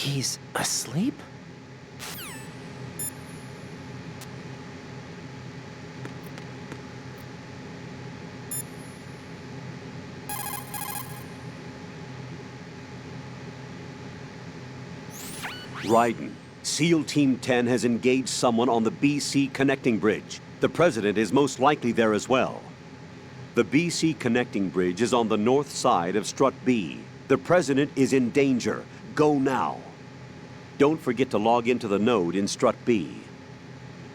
He's asleep? Raiden, SEAL Team 10 has engaged someone on the BC connecting bridge. The president is most likely there as well. The BC connecting bridge is on the north side of Strut B. The president is in danger. Go now. Don't forget to log into the node in Strut B.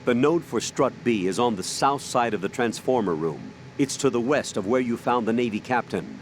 The node for Strut B is on the south side of the transformer room. It's to the west of where you found the Navy captain.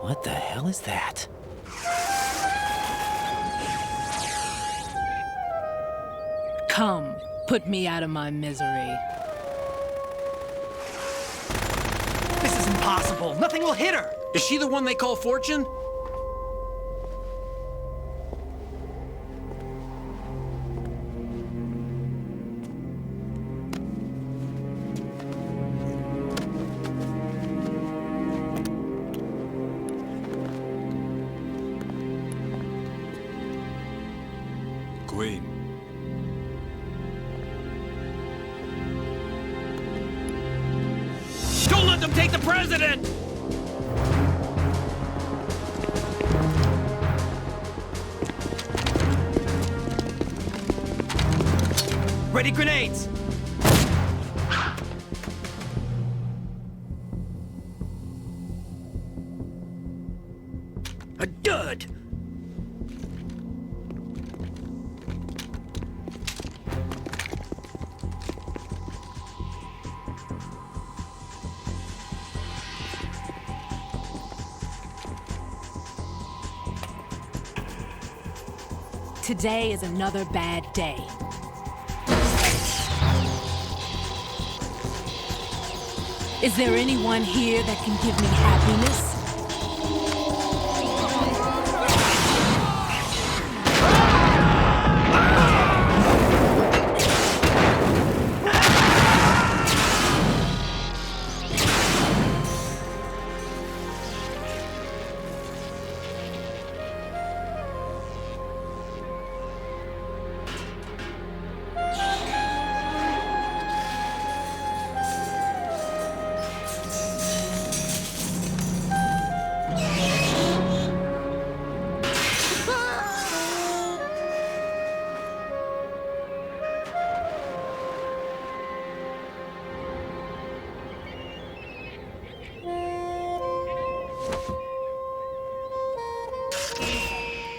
What the hell is that? Come, put me out of my misery. This is impossible. Nothing will hit her. Is she the one they call Fortune? Queen. Don't let them take the president! Ready grenades! A dud! Today is another bad day. Is there anyone here that can give me happiness?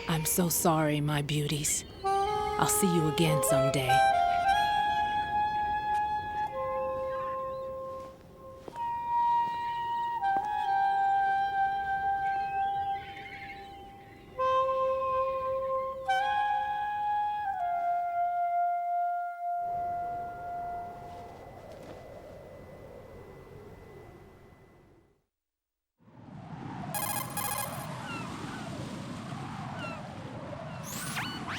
I'm so sorry, my beauties. I'll see you again someday.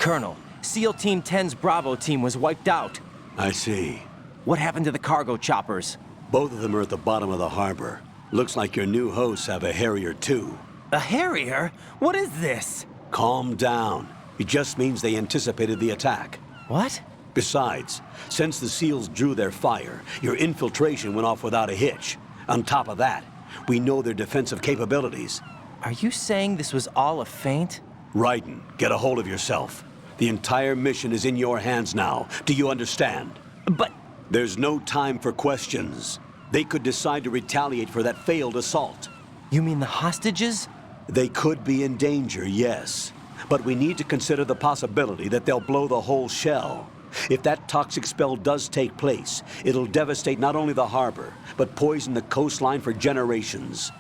Colonel, SEAL Team 10's Bravo team was wiped out. I see. What happened to the cargo choppers? Both of them are at the bottom of the harbor. Looks like your new hosts have a Harrier too. A Harrier? What is this? Calm down. It just means they anticipated the attack. What? Besides, since the SEALs drew their fire, your infiltration went off without a hitch. On top of that, we know their defensive capabilities. Are you saying this was all a feint? Raiden, get a hold of yourself. The entire mission is in your hands now. Do you understand? But... There's no time for questions. They could decide to retaliate for that failed assault. You mean the hostages? They could be in danger, yes. But we need to consider the possibility that they'll blow the whole shell. If that toxic spell does take place, it'll devastate not only the harbor, but poison the coastline for generations.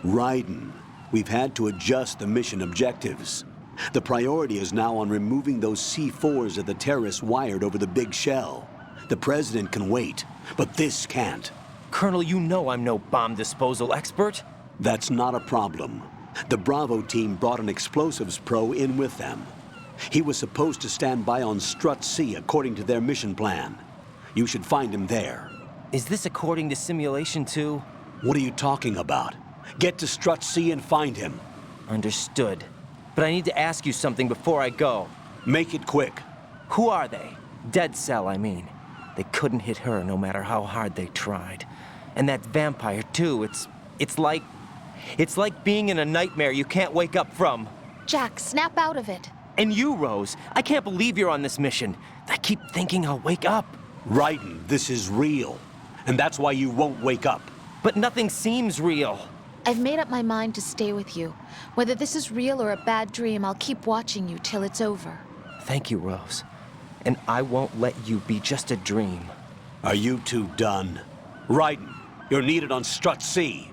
Raiden, we've had to adjust the mission objectives. The priority is now on removing those C4s that the terrorists wired over the big shell. The President can wait, but this can't. Colonel, you know I'm no bomb disposal expert. That's not a problem. The Bravo team brought an explosives pro in with them. He was supposed to stand by on Strut C according to their mission plan. You should find him there. Is this according to Simulation 2? What are you talking about? Get to Strut C and find him. Understood. But I need to ask you something before I go. Make it quick. Who are they? Dead Cell, I mean. They couldn't hit her no matter how hard they tried. And that vampire, too, it's like being in a nightmare you can't wake up from. Jack, snap out of it. And you, Rose, I can't believe you're on this mission. I keep thinking I'll wake up. Raiden, this is real. And that's why you won't wake up. But nothing seems real. I've made up my mind to stay with you. Whether this is real or a bad dream, I'll keep watching you till it's over. Thank you, Rose. And I won't let you be just a dream. Are you two done? Raiden, you're needed on Strut C.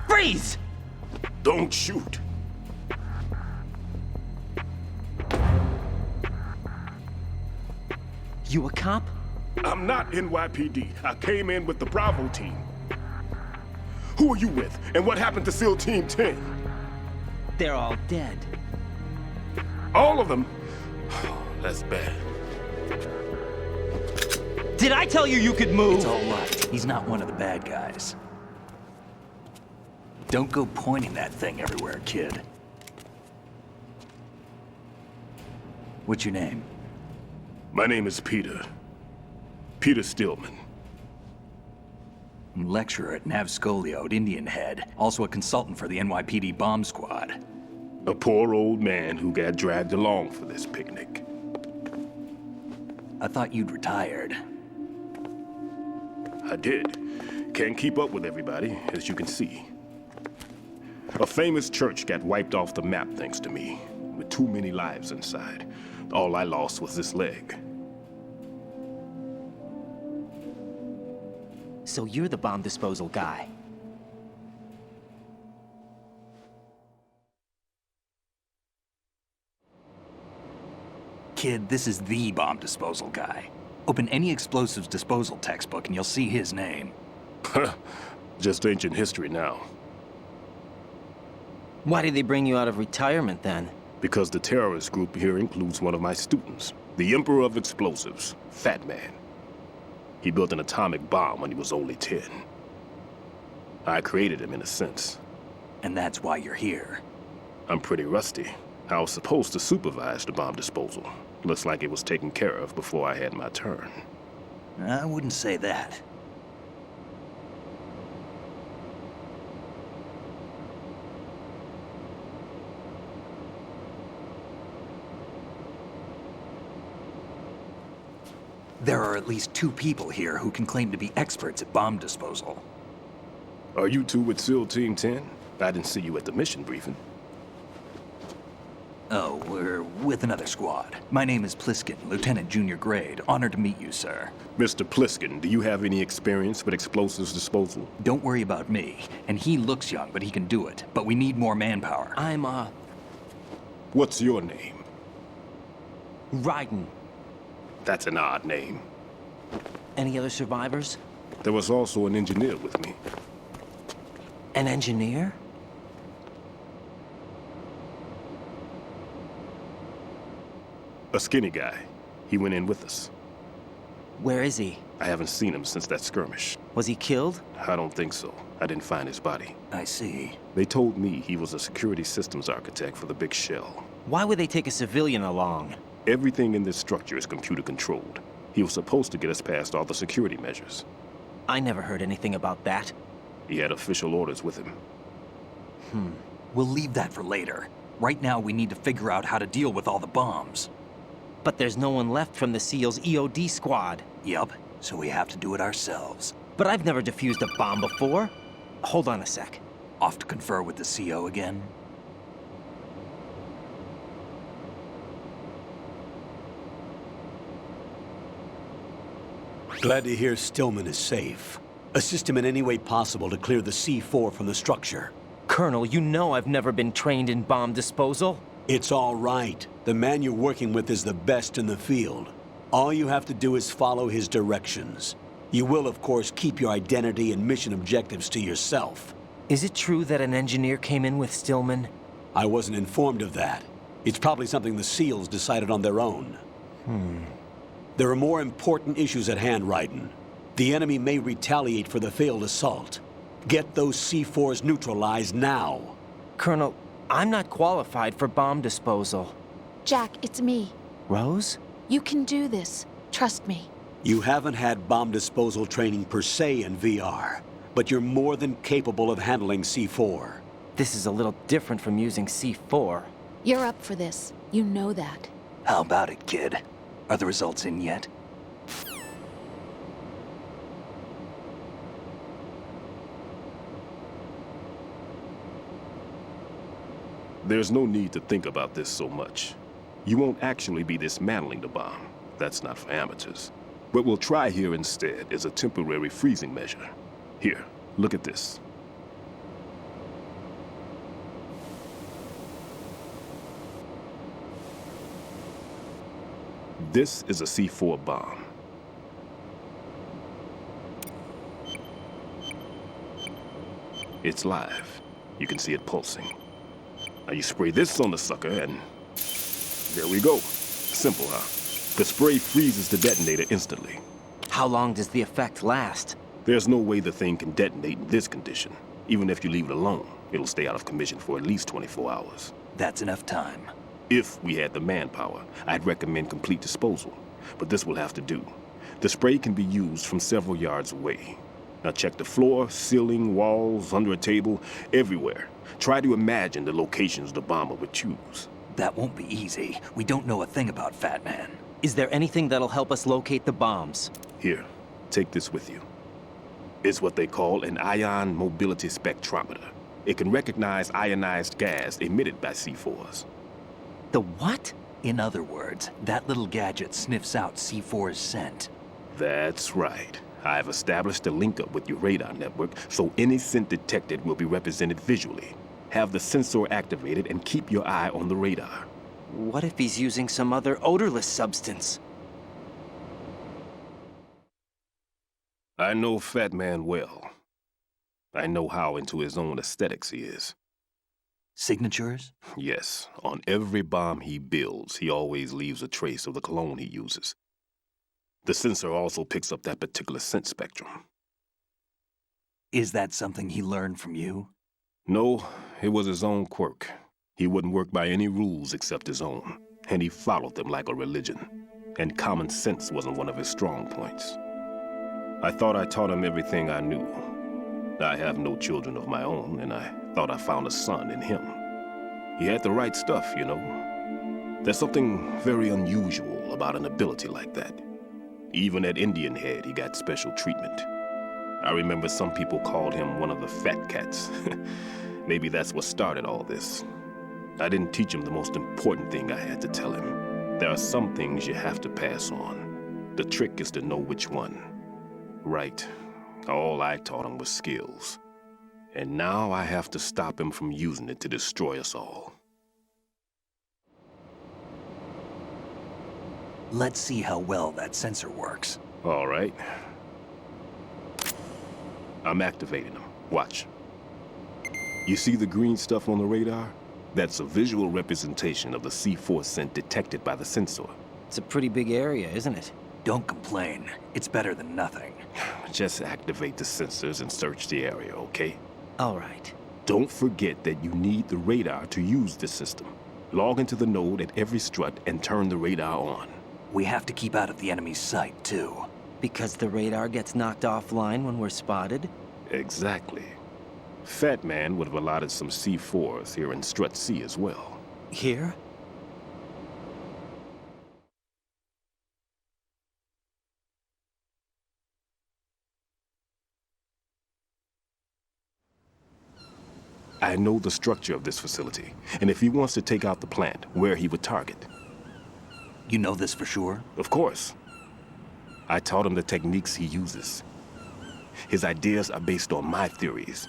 Freeze! Don't shoot. You a cop? I'm not NYPD. I came in with the Bravo team. Who are you with? And what happened to SEAL Team 10? They're all dead. All of them? Oh, that's bad. Did I tell you you could move? It's all right. He's not one of the bad guys. Don't go pointing that thing everywhere, kid. What's your name? My name is Peter. Peter Stillman. Lecturer at Navscolio at Indian Head. Also a consultant for the NYPD bomb squad. A poor old man who got dragged along for this picnic. I thought you'd retired. I did. Can't keep up with everybody, as you can see. A famous church got wiped off the map thanks to me, with too many lives inside. All I lost was this leg. So you're the bomb disposal guy. Kid, this is the bomb disposal guy. Open any explosives disposal textbook and you'll see his name. Just ancient history now. Why did they bring you out of retirement then? Because the terrorist group here includes one of my students, the Emperor of Explosives, Fat Man. He built an atomic bomb when he was only 10. I created him in a sense. And that's why you're here. I'm pretty rusty. I was supposed to supervise the bomb disposal. Looks like it was taken care of before I had my turn. I wouldn't say that. There are at least 2 people here who can claim to be experts at bomb disposal. Are you two with SEAL Team 10? I didn't see you at the mission briefing. Oh, we're with another squad. My name is Pliskin, Lieutenant Junior Grade. Honored to meet you, sir. Mr. Pliskin, do you have any experience with explosives disposal? Don't worry about me. And he looks young, but he can do it. But we need more manpower. I'm, What's your name? Raiden. That's an odd name. Any other survivors? There was also an engineer with me. An engineer? A skinny guy. He went in with us. Where is he? I haven't seen him since that skirmish. Was he killed? I don't think so. I didn't find his body. I see. They told me he was a security systems architect for the big shell. Why would they take a civilian along? Everything in this structure is computer controlled. He was supposed to get us past all the security measures. I never heard anything about that. He had official orders with him. We'll leave that for later. Right now, we need to figure out how to deal with all the bombs. But there's no one left from the SEAL's EOD squad. Yup, so we have to do it ourselves. But I've never defused a bomb before. Hold on a sec. Off to confer with the CO again? Glad to hear Stillman is safe. Assist him in any way possible to clear the C4 from the structure. Colonel, you know I've never been trained in bomb disposal. It's all right. The man you're working with is the best in the field. All you have to do is follow his directions. You will, of course, keep your identity and mission objectives to yourself. Is it true that an engineer came in with Stillman? I wasn't informed of that. It's probably something the SEALs decided on their own. There are more important issues at hand, Raiden. The enemy may retaliate for the failed assault. Get those C4s neutralized now. Colonel, I'm not qualified for bomb disposal. Jack, it's me. Rose? You can do this. Trust me. You haven't had bomb disposal training per se in VR, but you're more than capable of handling C4. This is a little different from using C4. You're up for this. You know that. How about it, kid? Are the results in yet? There's no need to think about this so much. You won't actually be dismantling the bomb. That's not for amateurs. What we'll try here instead is a temporary freezing measure. Here, look at this. This is a C4 bomb. It's live. You can see it pulsing. Now you spray this on the sucker and there we go. Simple, huh? The spray freezes the detonator instantly. How long does the effect last? There's no way the thing can detonate in this condition. Even if you leave it alone, it'll stay out of commission for at least 24 hours. That's enough time. If we had the manpower, I'd recommend complete disposal. But this will have to do. The spray can be used from several yards away. Now check the floor, ceiling, walls, under a table, everywhere. Try to imagine the locations the bomber would choose. That won't be easy. We don't know a thing about Fat Man. Is there anything that'll help us locate the bombs? Here, take this with you. It's what they call an ion mobility spectrometer. It can recognize ionized gas emitted by C4s. The what? In other words, that little gadget sniffs out C4's scent. That's right. I've established a link-up with your radar network, so any scent detected will be represented visually. Have the sensor activated and keep your eye on the radar. What if he's using some other odorless substance? I know Fat Man well. I know how into his own aesthetics he is. Signatures? Yes, on every bomb he builds, he always leaves a trace of the cologne he uses. The sensor also picks up that particular scent spectrum. Is that something he learned from you? No, it was his own quirk. He wouldn't work by any rules except his own, and he followed them like a religion. And common sense wasn't one of his strong points. I thought I taught him everything I knew. I have no children of my own, and I thought I found a son in him. He had the right stuff, you know. There's something very unusual about an ability like that. Even at Indian Head, he got special treatment. I remember some people called him one of the fat cats. Maybe that's what started all this. I didn't teach him the most important thing I had to tell him. There are some things you have to pass on. The trick is to know which one. Right. All I taught him was skills. And now I have to stop him from using it to destroy us all. Let's see how well that sensor works. All right. I'm activating them. Watch. You see the green stuff on the radar? That's a visual representation of the C4 scent detected by the sensor. It's a pretty big area, isn't it? Don't complain. It's better than nothing. Just activate the sensors and search the area, okay? All right. Don't forget that you need the radar to use the system. Log into the node at every strut and turn the radar on. We have to keep out of the enemy's sight, too. Because the radar gets knocked offline when we're spotted? Exactly. Fat Man would have allotted some C4s here in Strut C as well. Here? I know the structure of this facility, and if he wants to take out the plant, where he would target. You know this for sure? Of course. I taught him the techniques he uses. His ideas are based on my theories.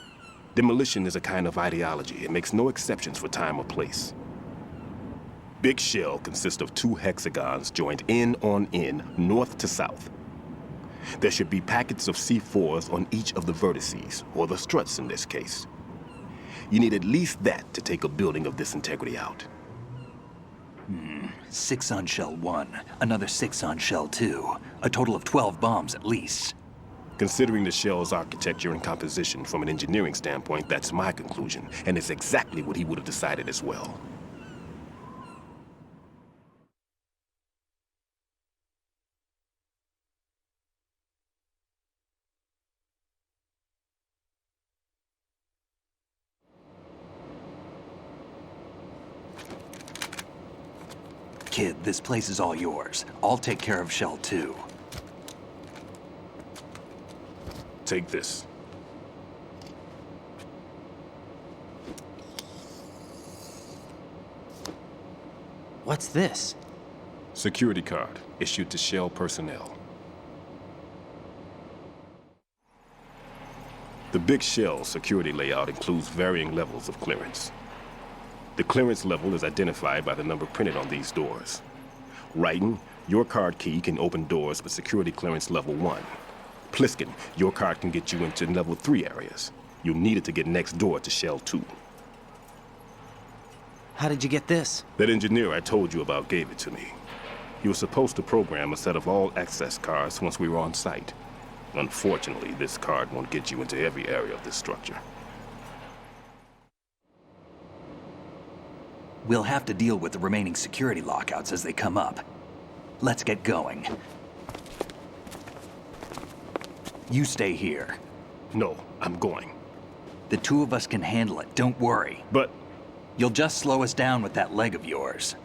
Demolition is a kind of ideology. It makes no exceptions for time or place. Big shell consists of 2 hexagons joined end on end, north to south. There should be packets of C4s on each of the vertices, or the struts in this case. You need at least that to take a building of this integrity out. 6 on shell 1, another 6 on shell 2. A total of 12 bombs at least. Considering the shell's architecture and composition from an engineering standpoint, that's my conclusion, and it's exactly what he would have decided as well. Kid, this place is all yours. I'll take care of shell 2. Take this. What's this? Security card issued to Shell personnel. The Big Shell security layout includes varying levels of clearance. The clearance level is identified by the number printed on these doors. Writing, your card key can open doors with security clearance level 1. Pliskin, your card can get you into level 3 areas. You'll need it to get next door to Shell 2. How did you get this? That engineer I told you about gave it to me. He was supposed to program a set of all access cards once we were on site. Unfortunately, this card won't get you into every area of this structure. We'll have to deal with the remaining security lockouts as they come up. Let's get going. You stay here. No, I'm going. The two of us can handle it, don't worry. But You'll just slow us down with that leg of yours.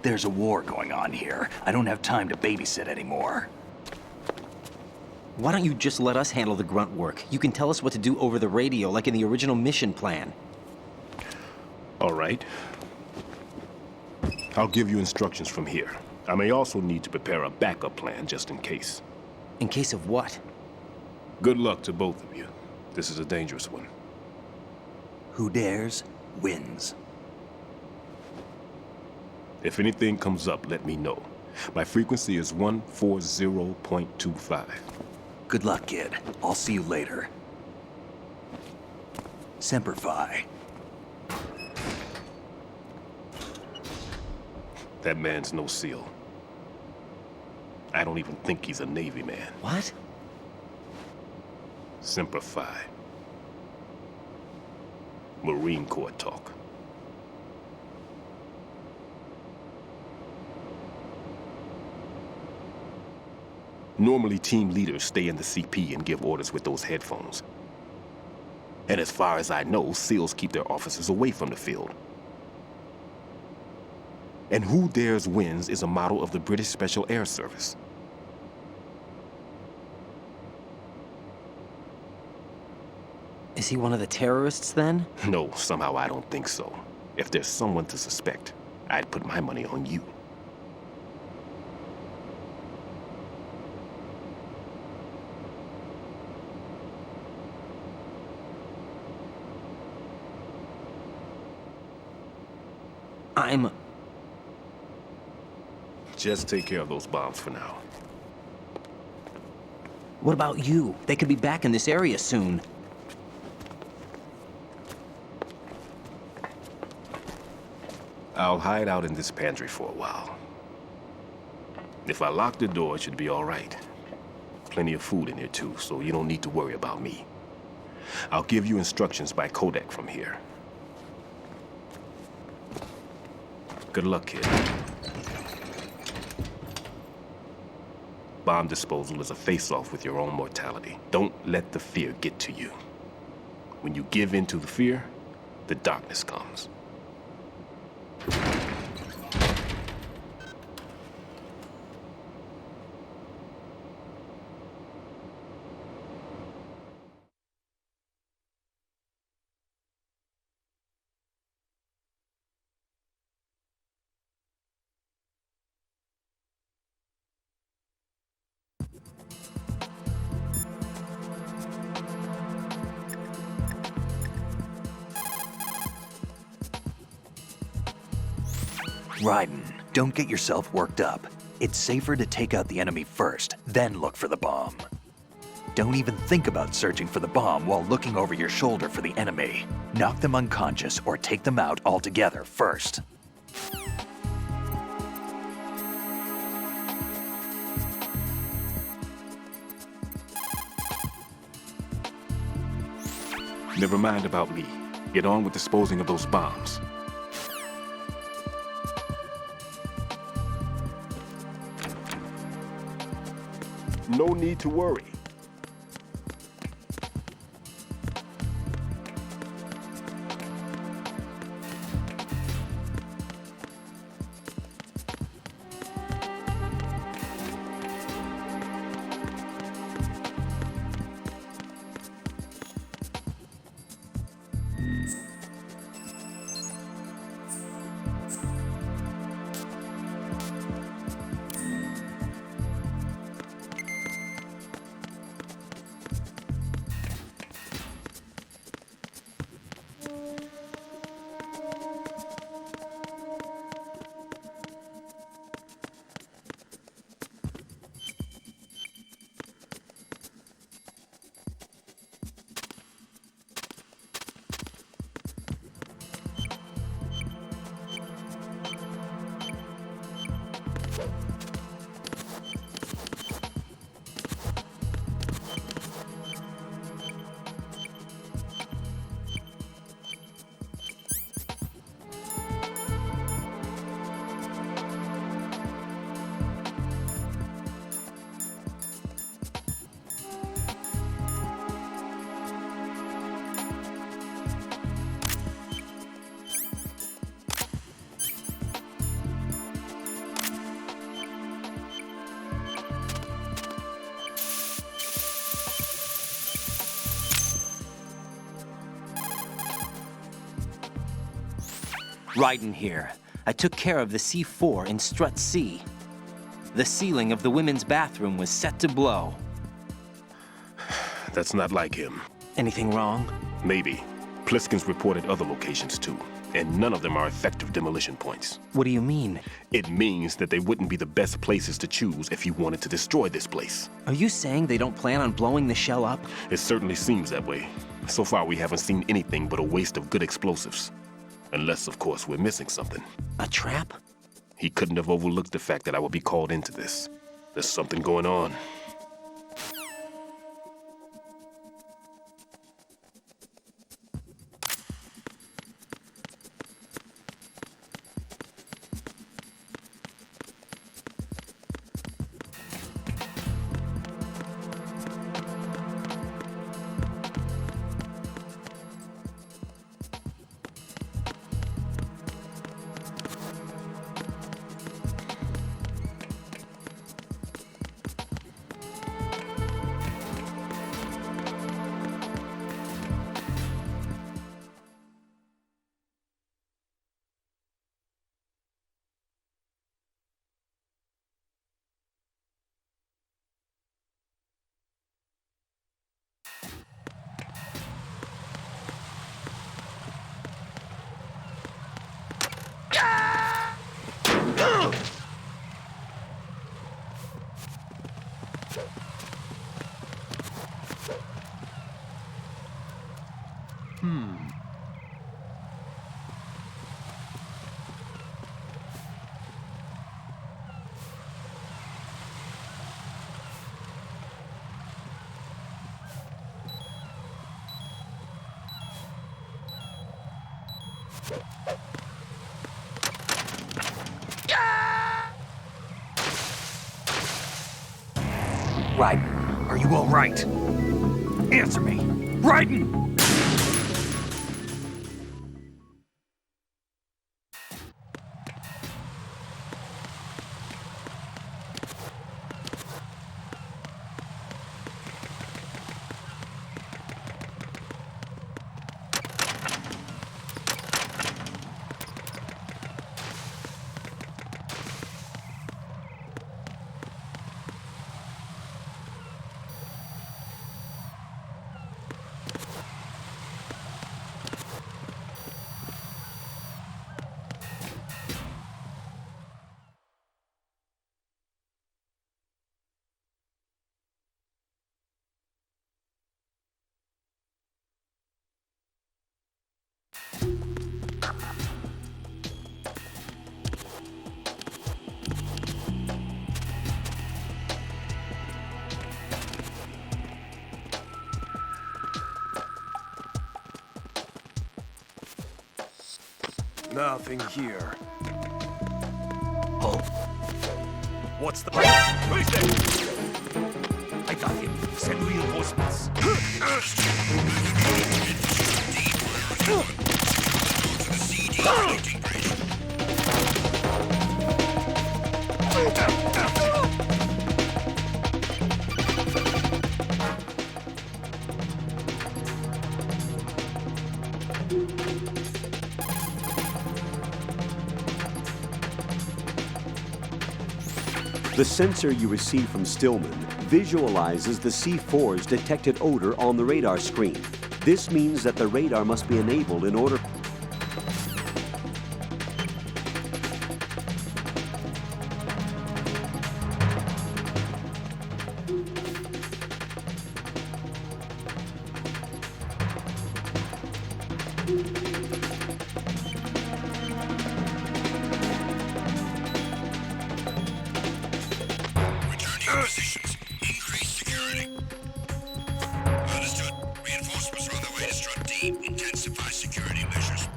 There's a war going on here. I don't have time to babysit anymore. Why don't you just let us handle the grunt work? You can tell us what to do over the radio, like in the original mission plan. all right. I'll give you instructions from here. I may also need to prepare a backup plan just in case. In case of what? Good luck to both of you. This is a dangerous one. Who dares, wins. If anything comes up, let me know. My frequency is 140.25. Good luck, kid. I'll see you later. Semper Fi. That man's no SEAL. I don't even think he's a Navy man. What? Semper Fi. Marine Corps talk. Normally, team leaders stay in the CP and give orders with those headphones. And as far as I know, SEALs keep their officers away from the field. And Who Dares Wins is a model of the British Special Air Service. Is he one of the terrorists, then? No, somehow I don't think so. If there's someone to suspect, I'd put my money on you. Just take care of those bombs for now. What about you? They could be back in this area soon. I'll hide out in this pantry for a while. If I lock the door, it should be all right. Plenty of food in here too, so you don't need to worry about me. I'll give you instructions by codec from here. Good luck, kid. Bomb disposal is a face-off with your own mortality. Don't let the fear get to you. When you give in to the fear, the darkness comes. Raiden, don't get yourself worked up. It's safer to take out the enemy first, then look for the bomb. Don't even think about searching for the bomb while looking over your shoulder for the enemy. Knock them unconscious or take them out altogether first. Never mind about me. Get on with disposing of those bombs. No need to worry. Raiden here. I took care of the C4 in Strut C. The ceiling of the women's bathroom was set to blow. That's not like him. Anything wrong? Maybe. Pliskin's reported other locations too, and none of them are effective demolition points. What do you mean? It means that they wouldn't be the best places to choose if you wanted to destroy this place. Are you saying they don't plan on blowing the shell up? It certainly seems that way. So far, we haven't seen anything but a waste of good explosives. Unless, of course, we're missing something. A trap? He couldn't have overlooked the fact that I would be called into this. There's something going on. Raiden, are you all right? Answer me. Raiden! Nothing here. Oh, What's the... I got him. Send reinforcements. The sensor you receive from Stillman visualizes the C4's detected odor on the radar screen. This means that the radar must be enabled in order... Positions. Increase security. Understood. Reinforcements are on their way to Strut D. Intensify security measures.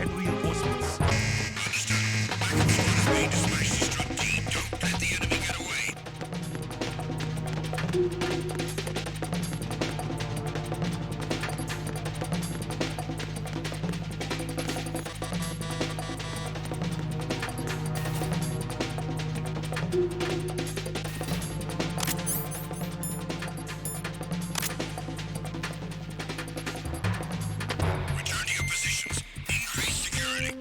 send reinforcements. Understood. Backup squad is being dispatched to strut D. Don't let the enemy get away. Return to your positions. Increase security.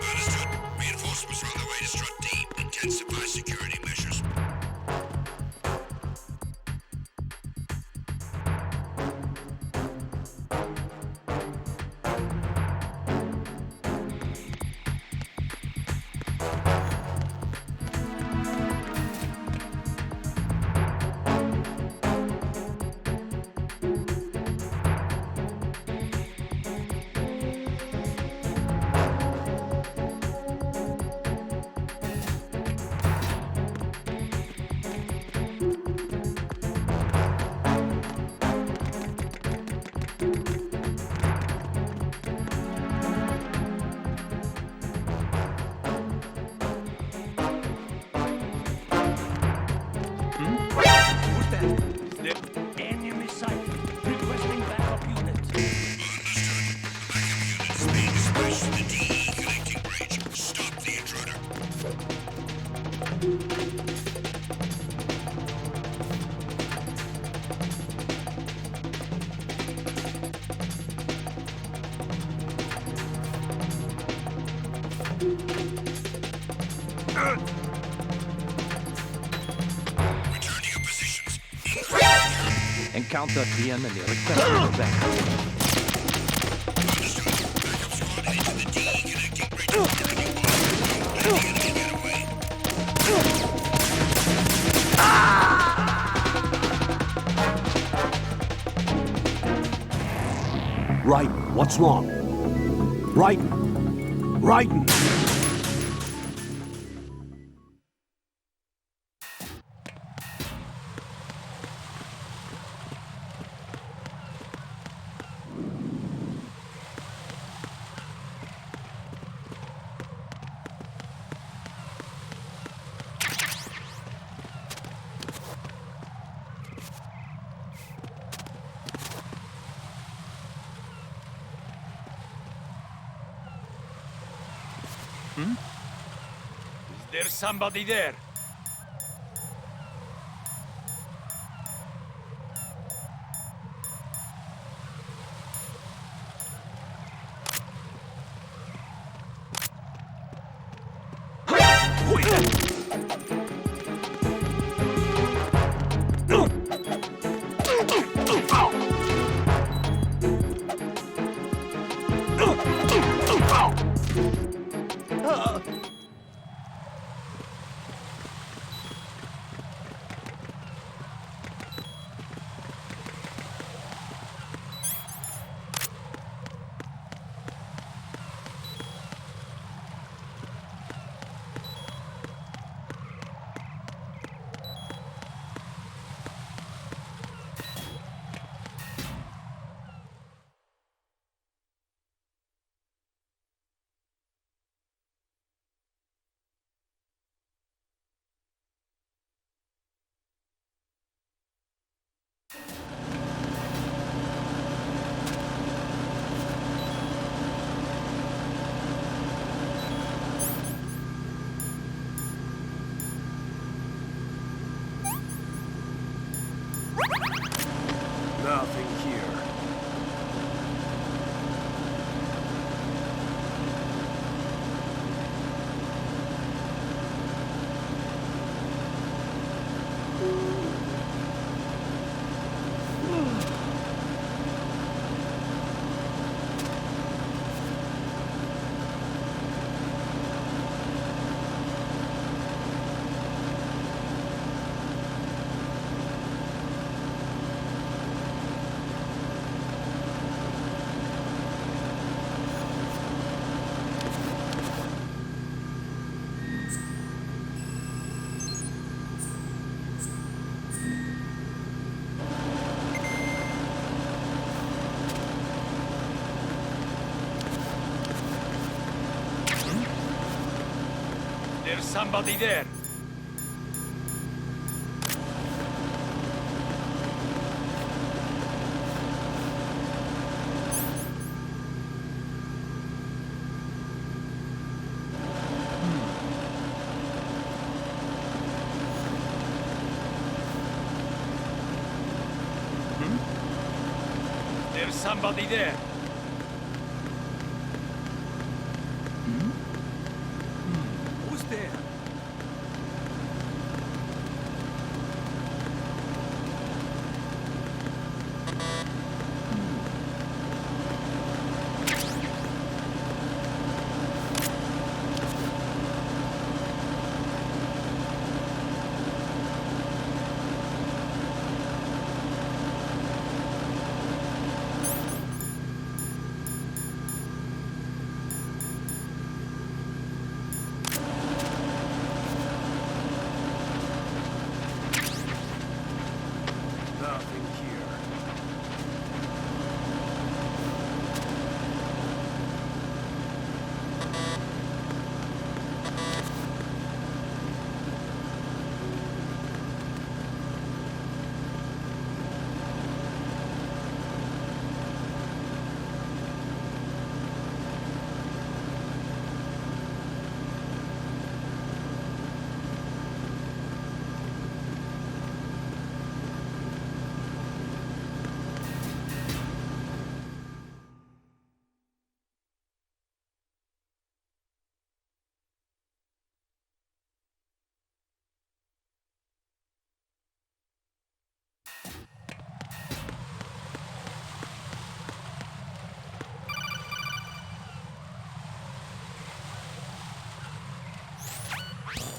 Understood. Reinforcements are on their way to strut D. Intensify security measures. Enemy sight. Requesting backup units. Understood. Backup units being dispatched to the DE connecting bridge. Stop the intruder. Return to your positions. Encounter the enemy. Request your backup. Understood. Backup squad heading to the DE connecting bridge. Taking fire. Don't let the enemy get away. Right, what's wrong? Right, right. There's somebody there. somebody there. There's somebody there. Who's there? Nothing here.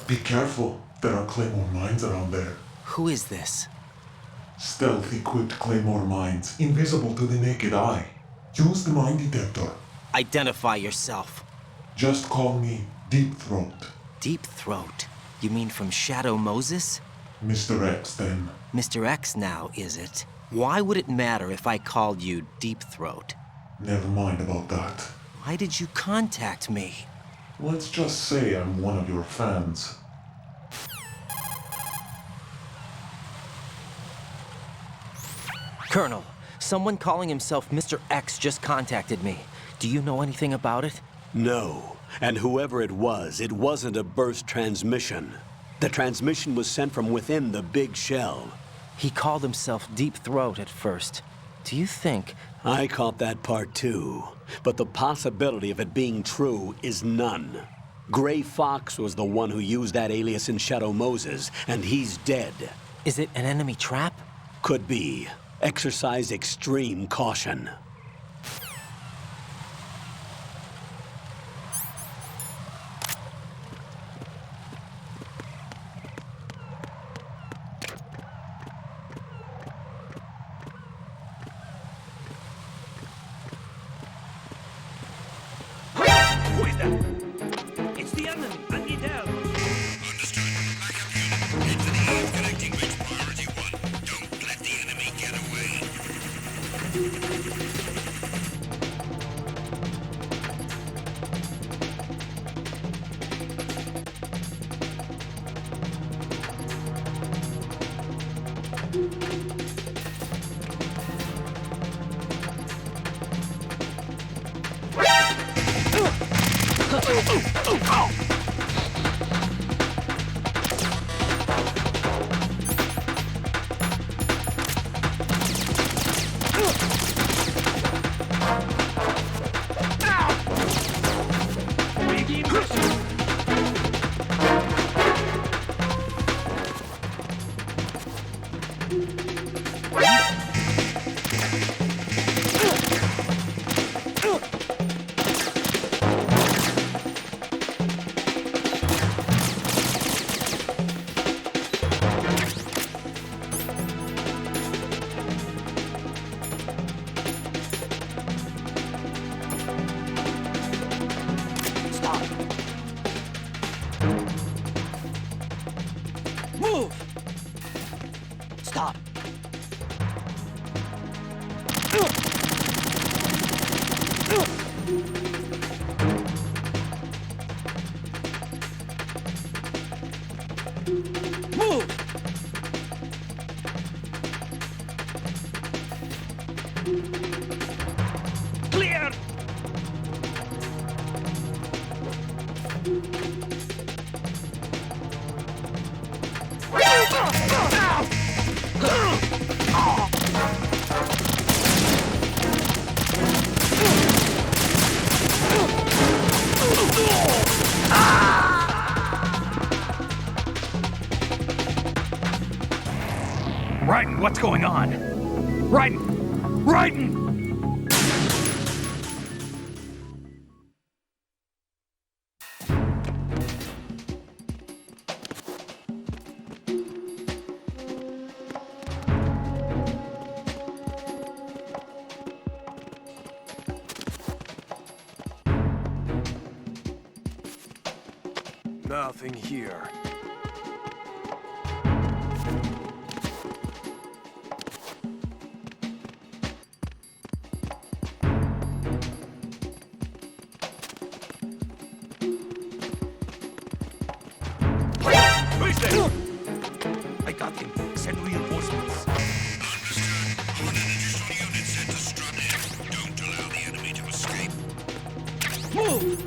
Be careful, there are claymore mines around there. Who is this? Stealth-equipped claymore mines, invisible to the naked eye. Use the mine detector. Identify yourself. Just call me Deep Throat. Deep Throat? You mean from Shadow Moses? Mr. X, then. Mr. X now, is it? Why would it matter if I called you Deep Throat? Never mind about that. Why did you contact me? Let's just say I'm one of your fans. Colonel, someone calling himself Mr. X just contacted me. Do you know anything about it? No. And whoever it wasn't a burst transmission. The transmission was sent from within the big shell. He called himself Deep Throat at first. Do you think... I caught that part too. But the possibility of it being true is none. Gray Fox was the one who used that alias in Shadow Moses, and he's dead. Is it an enemy trap? Could be. Exercise extreme caution. Who is that? It's the enemy. I need help. Understood. Backup unit. Head to the EF connecting bridge. Priority 1. Don't let the enemy get Move! Stop. Clear! Raiden, what's going on? Raiden! Raiden! Nothing here. I got him. Send reinforcements. Understood. I want an additional unit sent to strut F. Don't allow the enemy to escape. Move!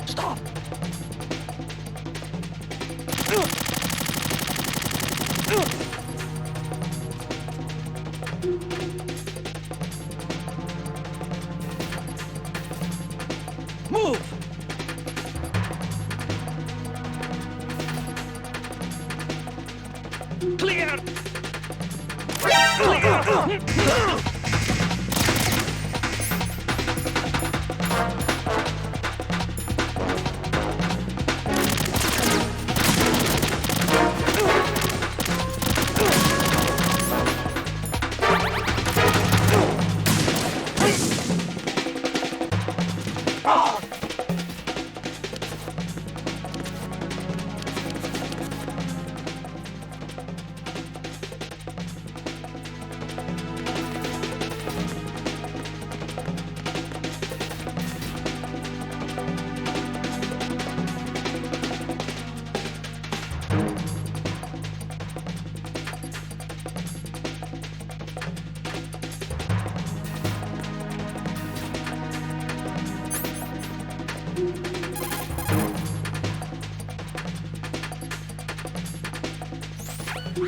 Stop! Move! Clear! Clear!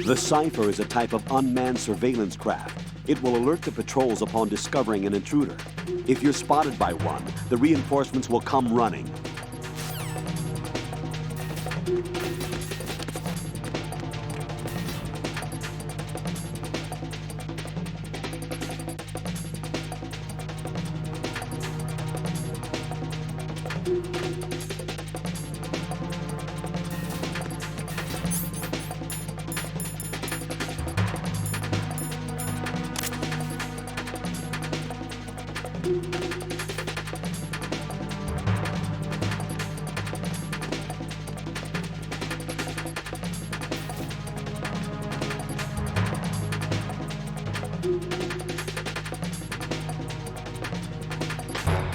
The Cypher is a type of unmanned surveillance craft. It will alert the patrols upon discovering an intruder. If you're spotted by one, the reinforcements will come running.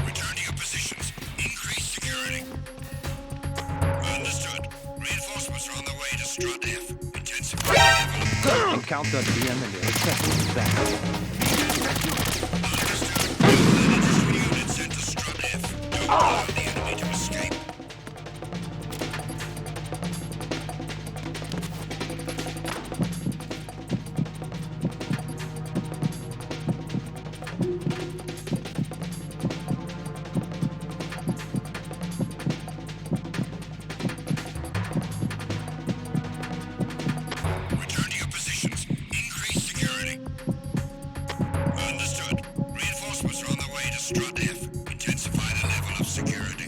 Return to your positions. Increase security. Understood. Reinforcements are on the way to strut F. Intensify the level. Encounter the enemy. Requesting backup. Understood. An additional unit sent to strut F. Don't allow the enemy to escape. Return to your positions. Increase security. Understood. Reinforcements are on the way to strut F. Intensify the level of security.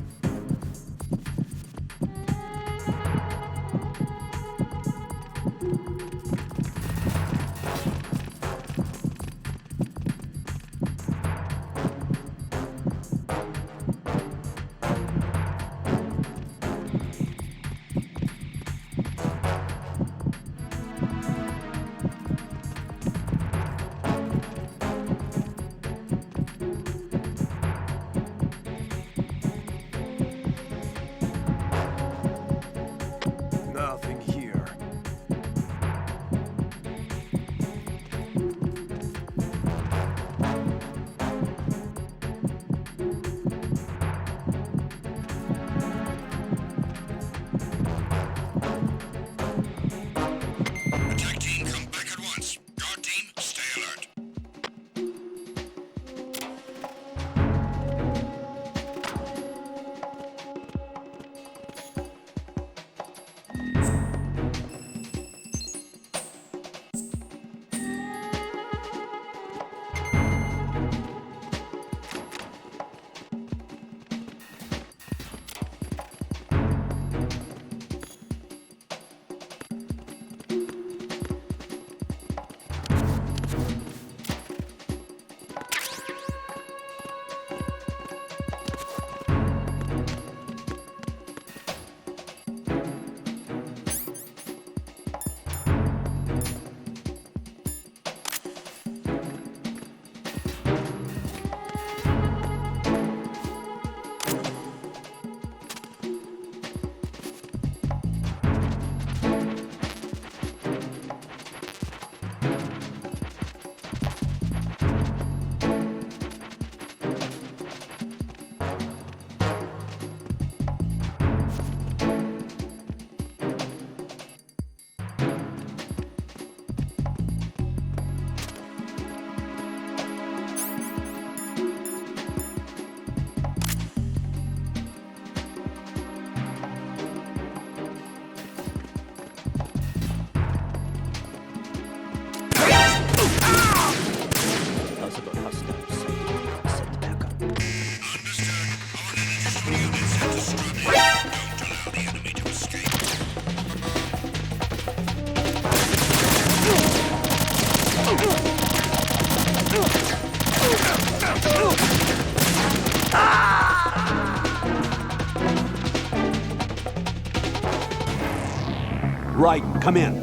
Raiden, come in.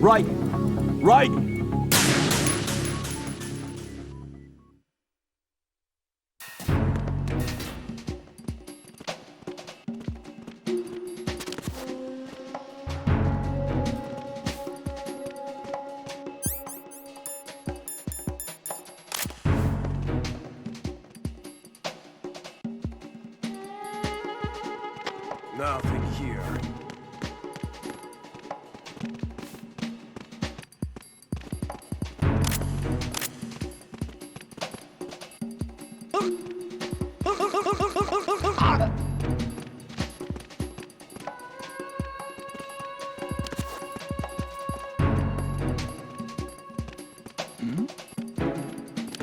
Raiden! Raiden! Nothing here.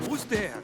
Who's there?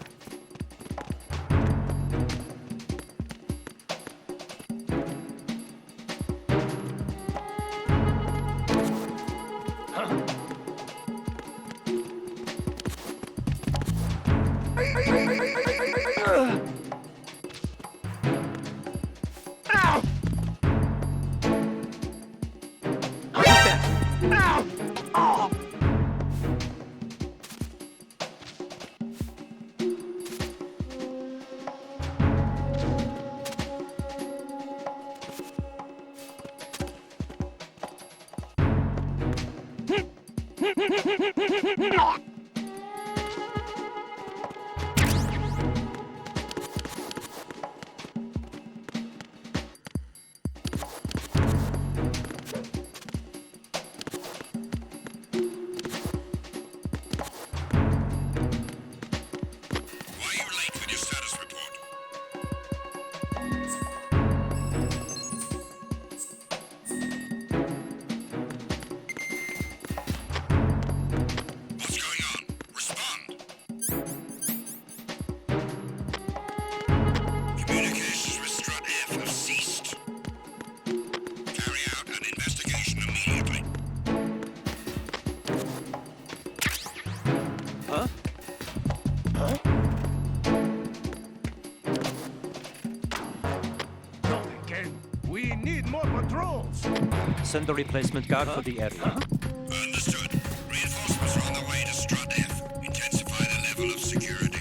Send a replacement guard for the area. Understood. Reinforcements are on the way to Strut F. Intensify the level of security.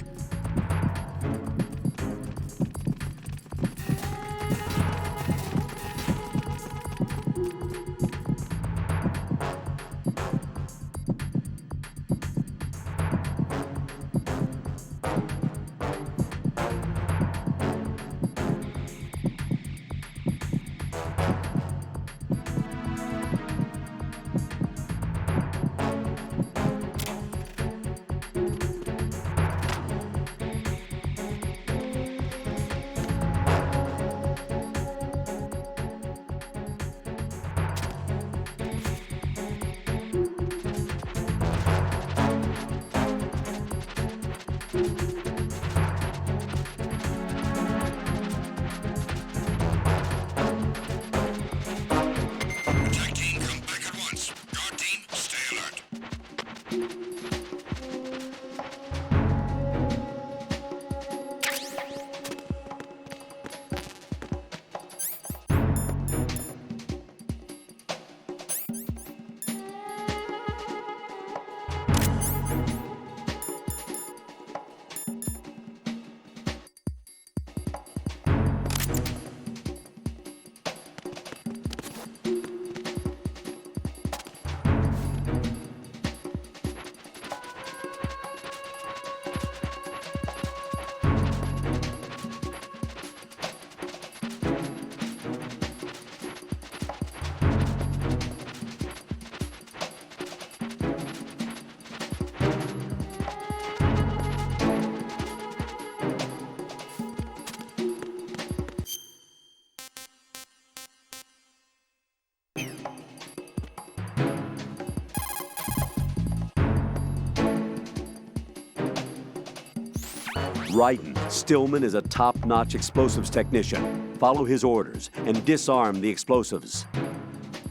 Raiden, Stillman is a top-notch explosives technician. Follow his orders and disarm the explosives.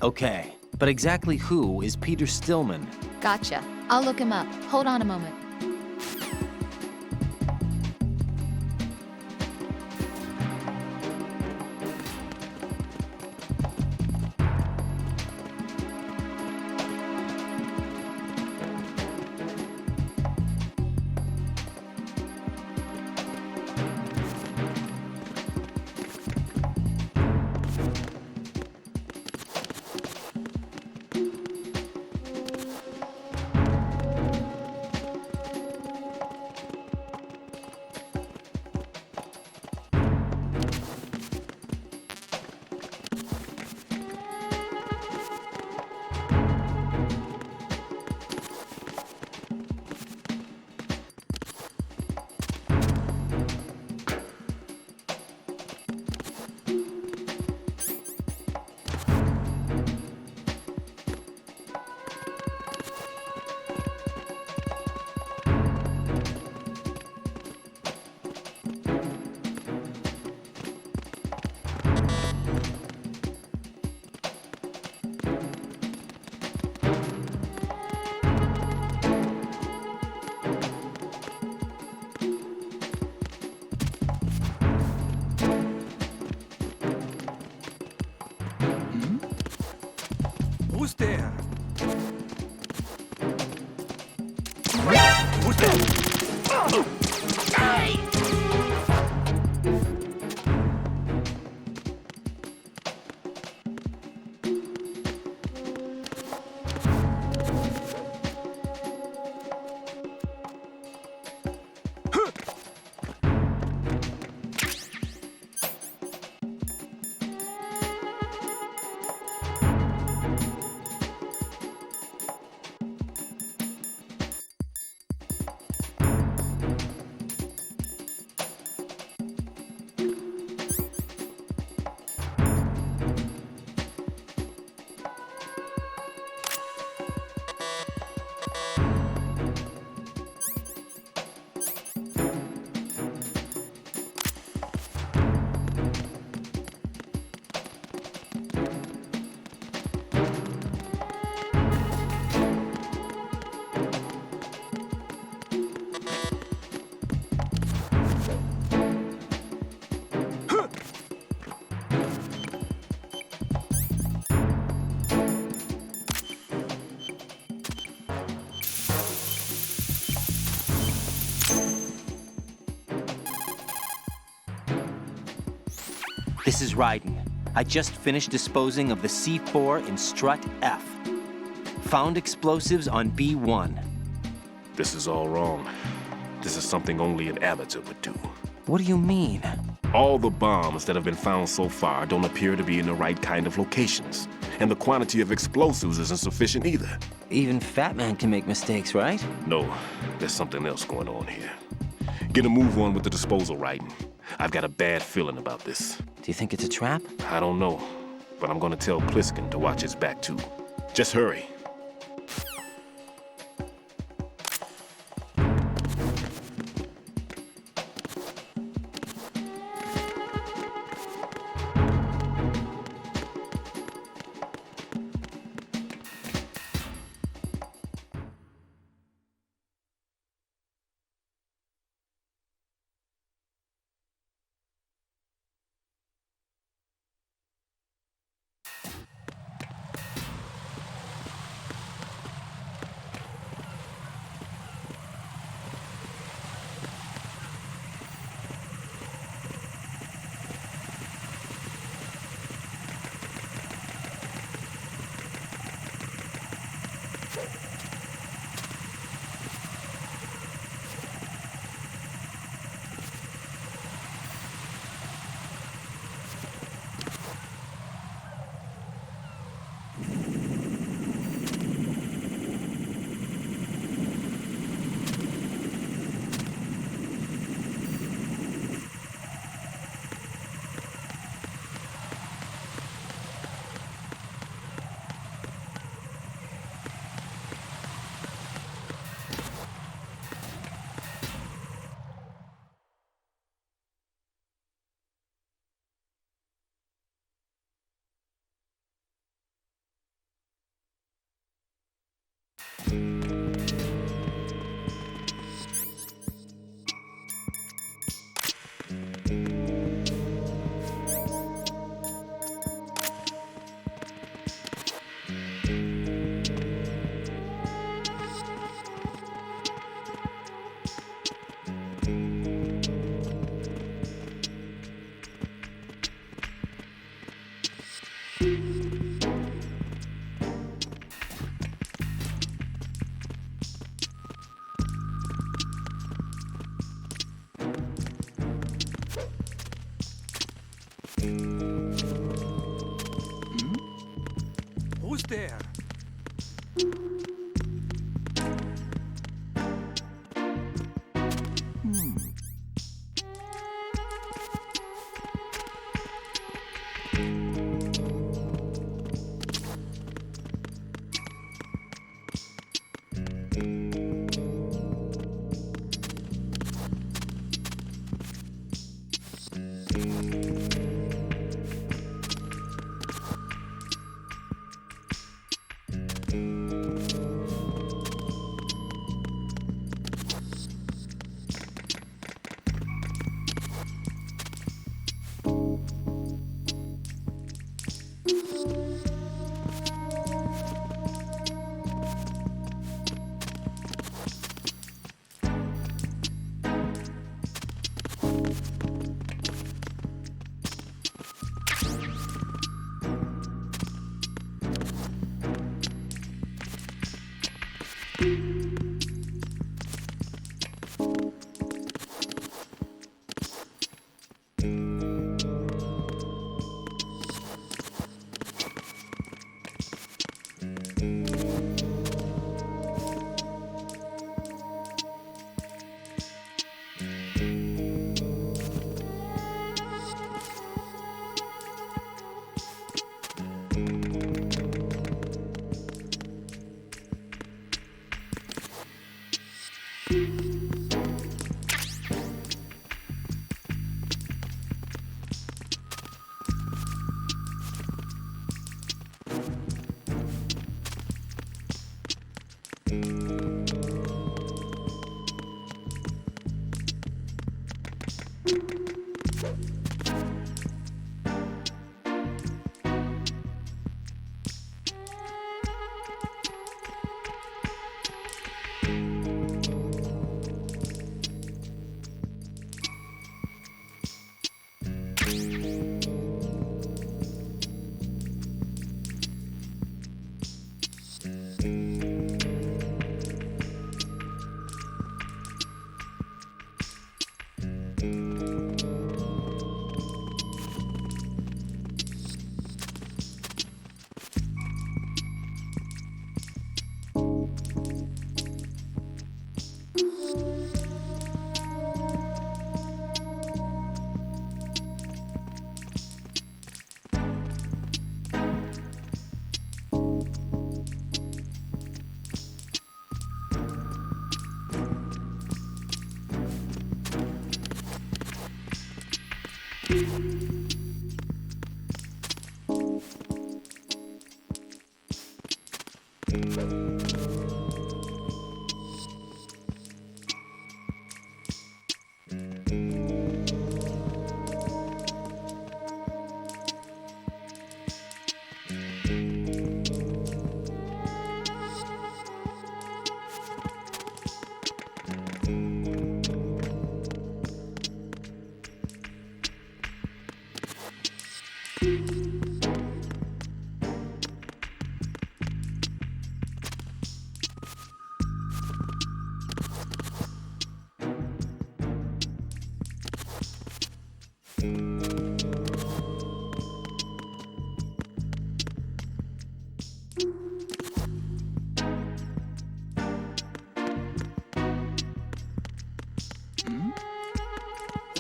Okay, but exactly who is Peter Stillman? Gotcha. I'll look him up. Hold on a moment. Who's there? Who's there? Hey! This is Raiden. I just finished disposing of the C4 in strut F. Found explosives on B1. This is all wrong. This is something only an amateur would do. What do you mean? All the bombs that have been found so far don't appear to be in the right kind of locations. And the quantity of explosives isn't sufficient either. Even Fat Man can make mistakes, right? No, there's something else going on here. Get a move on with the disposal, Raiden. I've got a bad feeling about this. Do you think it's a trap? I don't know, but I'm gonna tell Pliskin to watch his back too. Just hurry. Who's there?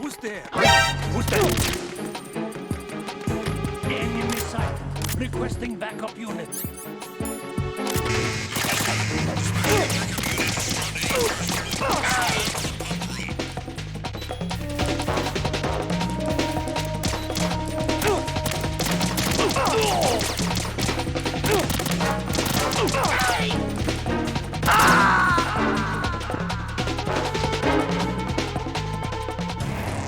Who's there? Who's that? Enemy sight. Requesting backup unit.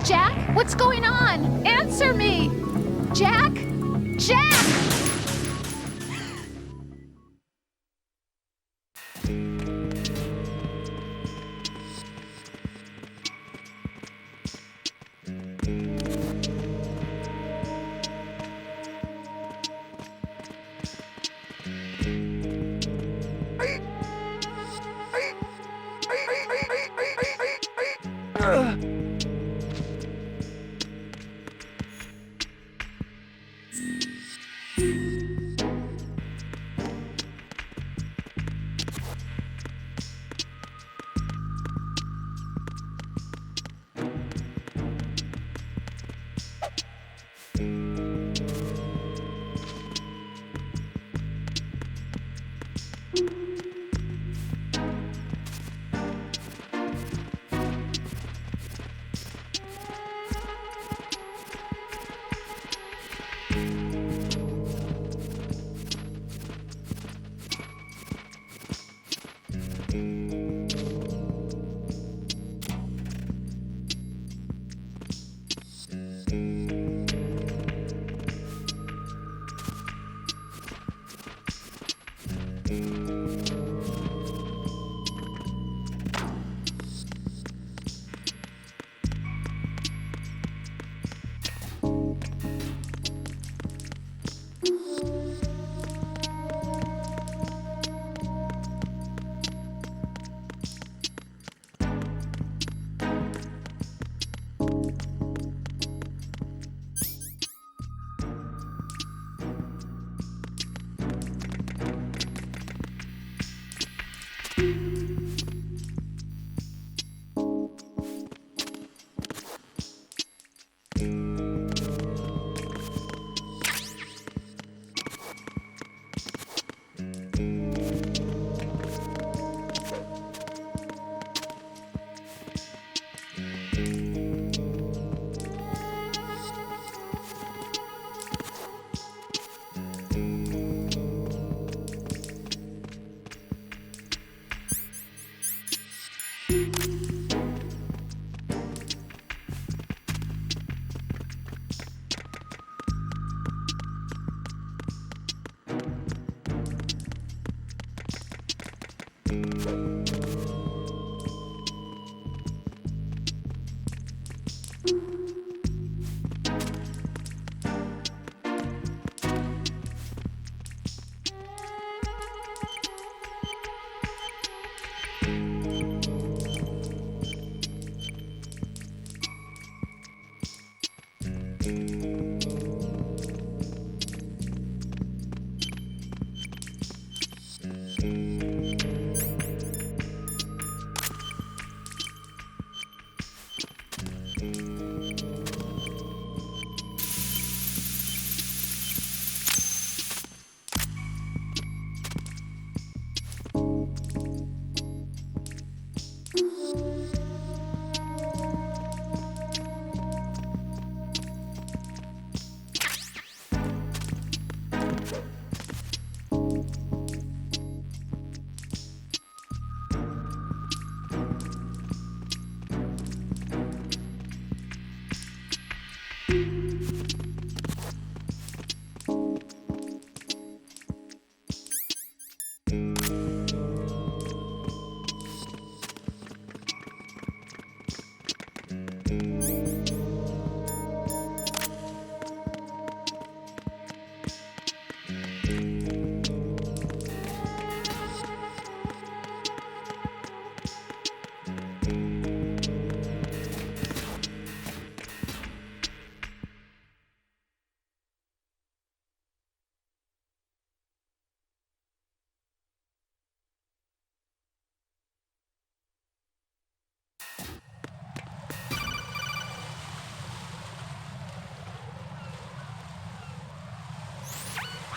Jack, what's going on? Answer me! Jack? Jack!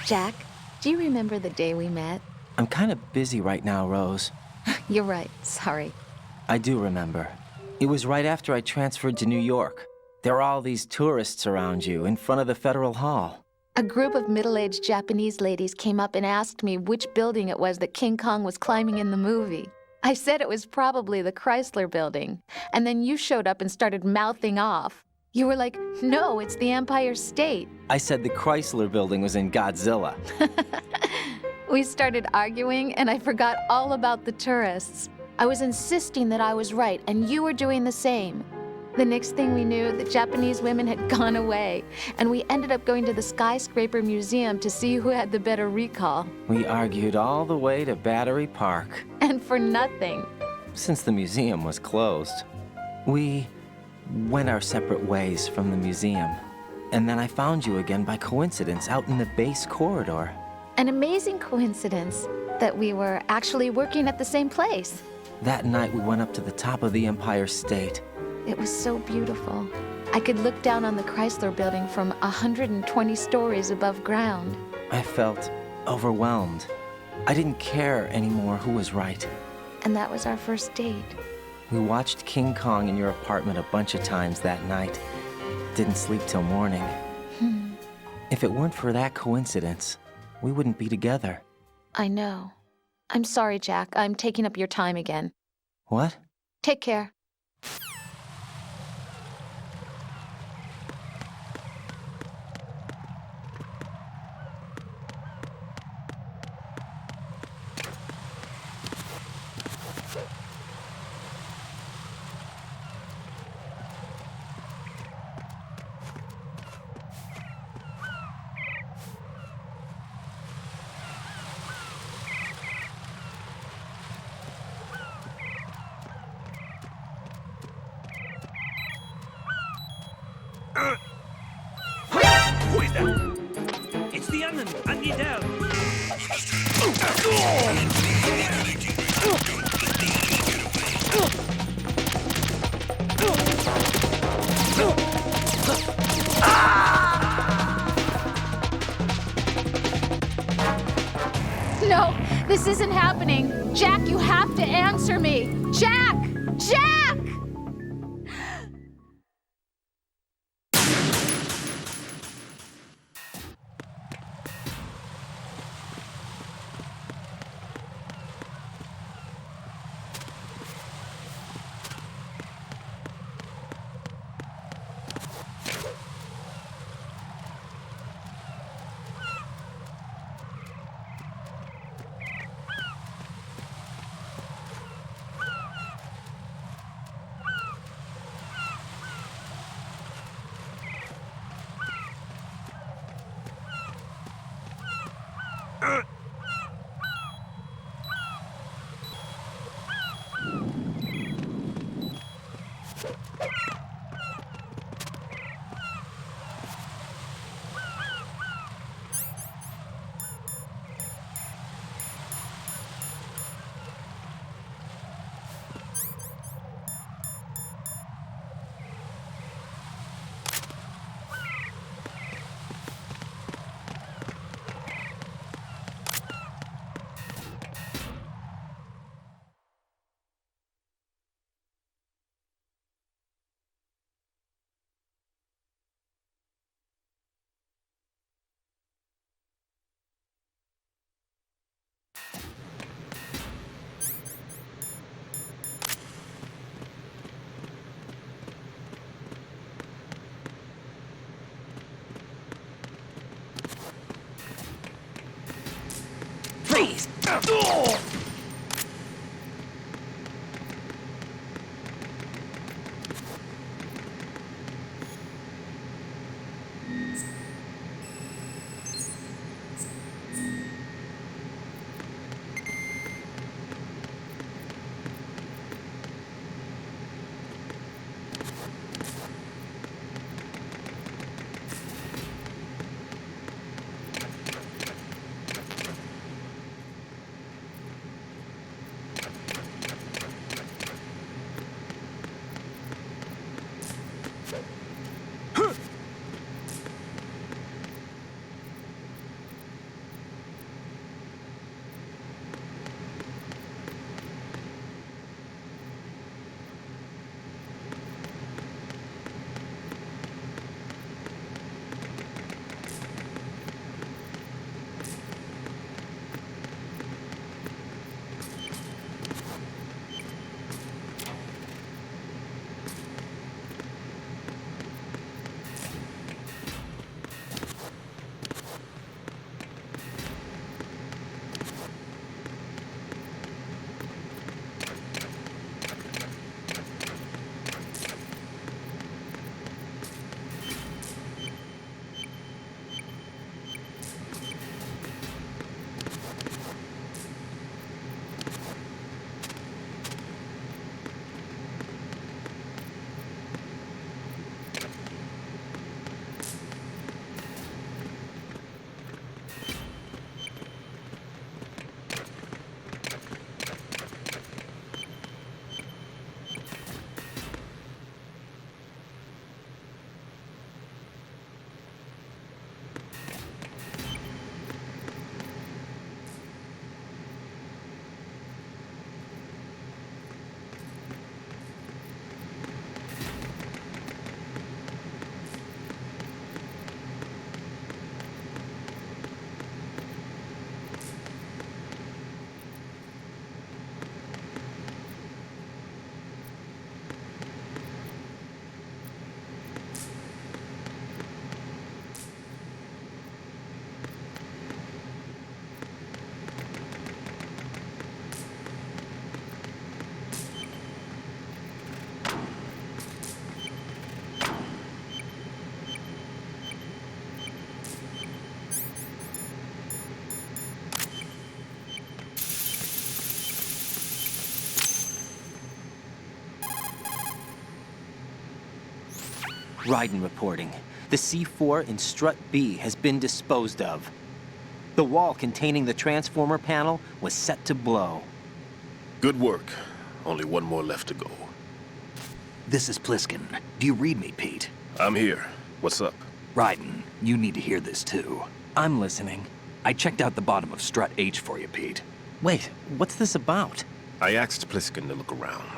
Jack, do you remember the day we met? I'm kind of busy right now, Rose. You're right, sorry. I do remember. It was right after I transferred to New York. There were all these tourists around you in front of the Federal Hall. A group of middle-aged Japanese ladies came up and asked me which building it was that King Kong was climbing in the movie. I said it was probably the Chrysler Building, and then you showed up and started mouthing off. You were like, no, it's the Empire State. I said the Chrysler Building was in Godzilla. We started arguing, and I forgot all about the tourists. I was insisting that I was right, and you were doing the same. The next thing we knew, the Japanese women had gone away, and we ended up going to the Skyscraper Museum to see who had the better recall. We argued all the way to Battery Park. And for nothing. Since the museum was closed, we went our separate ways from the museum. And then I found you again by coincidence out in the base corridor. An amazing coincidence that we were actually working at the same place. That night we went up to the top of the Empire State. It was so beautiful. I could look down on the Chrysler Building from 120 stories above ground. I felt overwhelmed. I didn't care anymore who was right. And that was our first date. We watched King Kong in your apartment a bunch of times that night. Didn't sleep till morning. If it weren't for that coincidence, we wouldn't be together. I know. I'm sorry, Jack. I'm taking up your time again. What? Take care. Who is that? It's the enemy, and you down. No, this isn't happening. Jack, you have to answer me. Jack! Jack! Raiden reporting. The C4 in strut B has been disposed of. The wall containing the transformer panel was set to blow. Good work. Only one more left to go. This is Pliskin. Do you read me, Pete? I'm here. What's up? Raiden, you need to hear this too. I'm listening. I checked out the bottom of strut H for you, Pete. Wait, what's this about? I asked Pliskin to look around.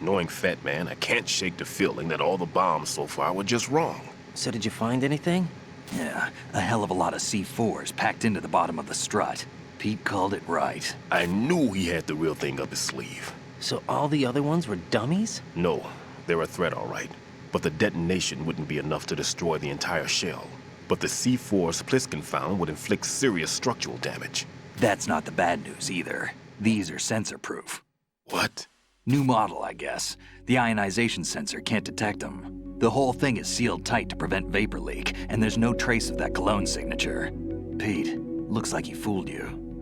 Knowing Fat Man, I can't shake the feeling that all the bombs so far were just wrong. So did you find anything? Yeah, a hell of a lot of C4s packed into the bottom of the strut. Pete called it right. I knew he had the real thing up his sleeve. So all the other ones were dummies? No, they're a threat, all right. But the detonation wouldn't be enough to destroy the entire shell. But the C4s Pliskin found would inflict serious structural damage. That's not the bad news either. These are sensor-proof. What? New model, I guess. The ionization sensor can't detect them. The whole thing is sealed tight to prevent vapor leak, and there's no trace of that cologne signature. Pete, looks like he fooled you.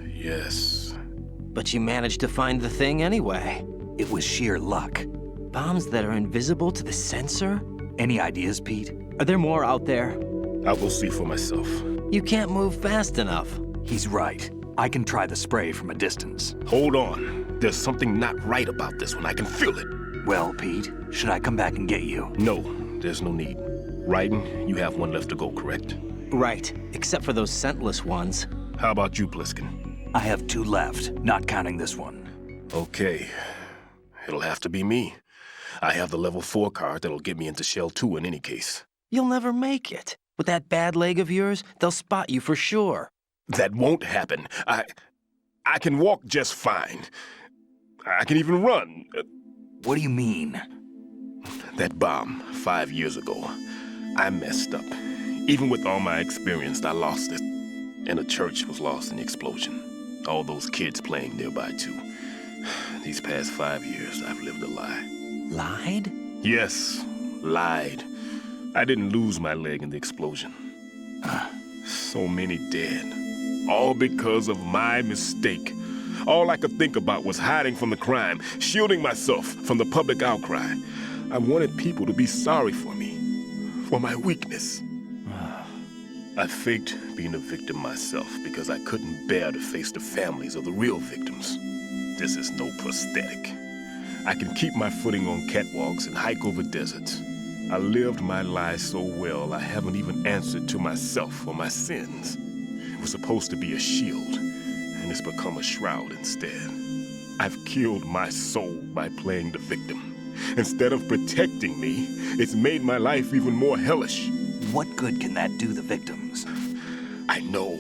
Yes. But you managed to find the thing anyway. It was sheer luck. Bombs that are invisible to the sensor? Any ideas, Pete? Are there more out there? I'll go see for myself. You can't move fast enough. He's right. I can try the spray from a distance. Hold on. There's something not right about this one. I can feel it. Well, Pete, should I come back and get you? No, there's no need. Raiden, you have one left to go, correct? Right, except for those scentless ones. How about you, Pliskin? I have 2 left, not counting this one. Okay. It'll have to be me. I have the level 4 card that'll get me into Shell 2 in any case. You'll never make it. With that bad leg of yours, they'll spot you for sure. That won't happen. I can walk just fine. I can even run. What do you mean? That bomb 5 years ago. I messed up. Even with all my experience, I lost it. And the church was lost in the explosion. All those kids playing nearby, too. These past 5 years, I've lived a lie. Lied? Yes, lied. I didn't lose my leg in the explosion. So many dead. All because of my mistake. All I could think about was hiding from the crime, shielding myself from the public outcry. I wanted people to be sorry for me, for my weakness. I faked being a victim myself because I couldn't bear to face the families of the real victims. This is no prosthetic. I can keep my footing on catwalks and hike over deserts. I lived my life so well, I haven't even answered to myself for my sins. It was supposed to be a shield, and it's become a shroud instead. I've killed my soul by playing the victim. Instead of protecting me, it's made my life even more hellish. What good can that do the victims? I know.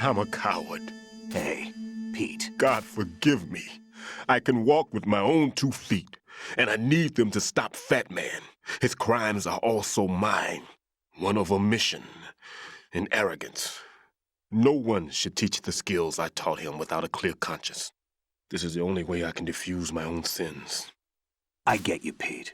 I'm a coward. Hey, Pete. God forgive me. I can walk with my own 2 feet, and I need them to stop Fat Man. His crimes are also mine. One of omission and arrogance. No one should teach the skills I taught him without a clear conscience. This is the only way I can diffuse my own sins. I get you, Pete.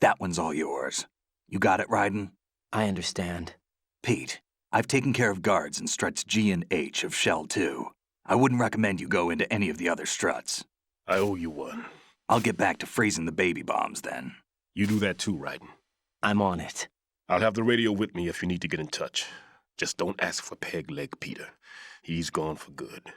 That one's all yours. You got it, Raiden? I understand. Pete, I've taken care of guards in struts G and H of Shell 2. I wouldn't recommend you go into any of the other struts. I owe you one. I'll get back to freezing the baby bombs then. You do that too, Raiden. I'm on it. I'll have the radio with me if you need to get in touch. Just don't ask for Peg Leg Peter. He's gone for good.